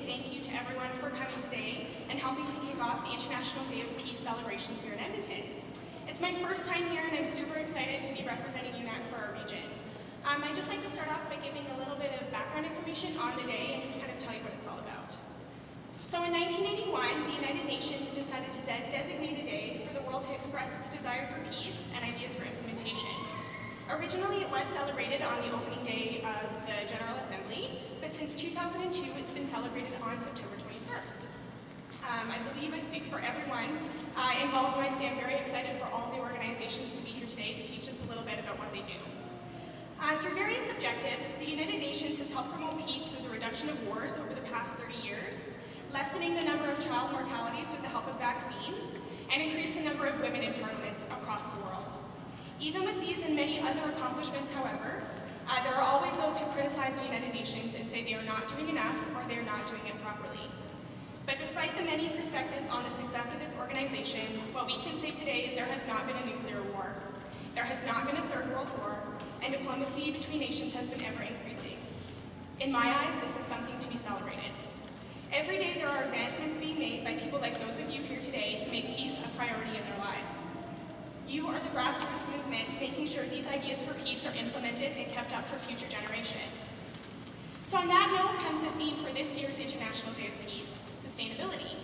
thank you to everyone for coming today and helping to kick off the International Day of Peace celebrations here in Edmonton. It's my first time here and I'm super excited to be representing UNAC for our region. I'd just like to start off by giving a little bit of background information on the day and just kind of tell you what it's all about. So in 1981, the United Nations decided to designate a day for the world to express its desire for peace and ideas for implementation. Originally, it was celebrated on the opening day of the General Assembly, but since 2002, it's been celebrated on September 21st. I believe I speak for everyone involved when I say I'm very excited for all the organizations to be here today to teach us a little bit about what they do. Through various objectives, the United Nations has helped promote peace through the reduction of wars over the past 30 years, lessening the number of child mortalities with the help of vaccines, and increasing the number of women in parliaments across the world. Even with these and many other accomplishments, however, there are always those who criticize the United Nations and say they are not doing enough or they are not doing it properly. But despite the many perspectives on the success of this organization, what we can say today is there has not been a nuclear war. There has not been a third world war, and diplomacy between nations has been ever increasing. In my eyes, this is something to be celebrated. Every day there are advancements being made by people like those of you here today who make peace a priority in their lives. You are the grassroots movement making sure these ideas for peace are implemented and kept up for future generations. So on that note comes the theme for this year's International Day of Peace, sustainability.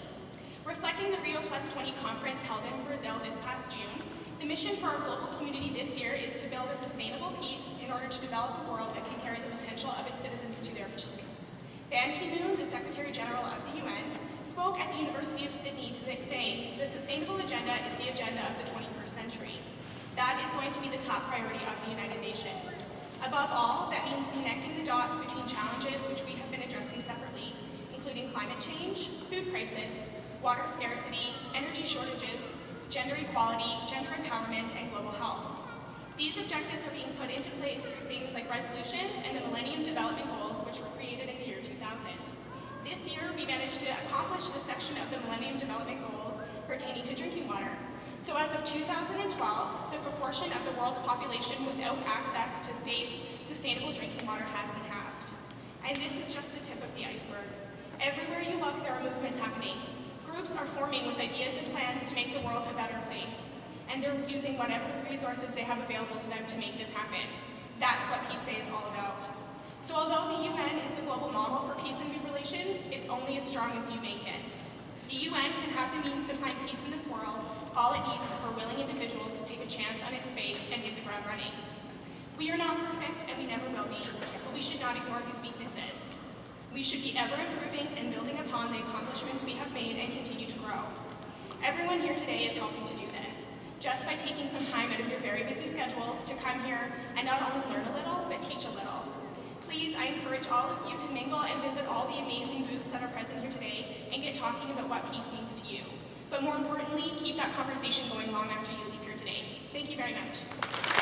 Reflecting the Rio Plus 20 conference held in Brazil this past June, the mission for our global community this year is to build a sustainable peace in order to develop a world that can carry the potential of its citizens to their peak. Ban Ki-moon, the Secretary General of the UN, spoke at the University of Sydney saying, the sustainable agenda is the agenda of the 21st century. That is going to be the top priority of the United Nations. Above all, that means connecting the dots between challenges which we have been addressing separately, including climate change, food crisis, water scarcity, energy shortages, gender equality, gender empowerment, and global health. These objectives are being put into place through things like resolutions and the Millennium Development Goals, which were created in the year 2000. This year, we managed to accomplish the section of the Millennium Development Goals pertaining to drinking water. So as of 2012, the proportion of the world's population without access to safe, sustainable drinking water has been halved. And this is just the tip of the iceberg. Everywhere you look, there are movements happening. Groups are forming with ideas and plans to make the world a better place. And they're using whatever resources they have available to them to make this happen. That's what Peace Day is all about. So although the UN is the global model for peace and good relations, it's only as strong as you make it. The UN can have the means to find peace in this world. All it needs is for willing individuals to take a chance on its fate and hit the ground running. We are not perfect, and we never will be, but we should not ignore these weaknesses. We should be ever improving and building upon the accomplishments we have made and continue to grow. Everyone here today is helping to do this, just by taking some time out of your very busy schedules to come here and not only learn a little, but teach a little. Please, I encourage all of you to mingle and visit all the amazing booths that are present here today and get talking about what peace means to you. But more importantly, keep that conversation going long after you leave here today. Thank you very much.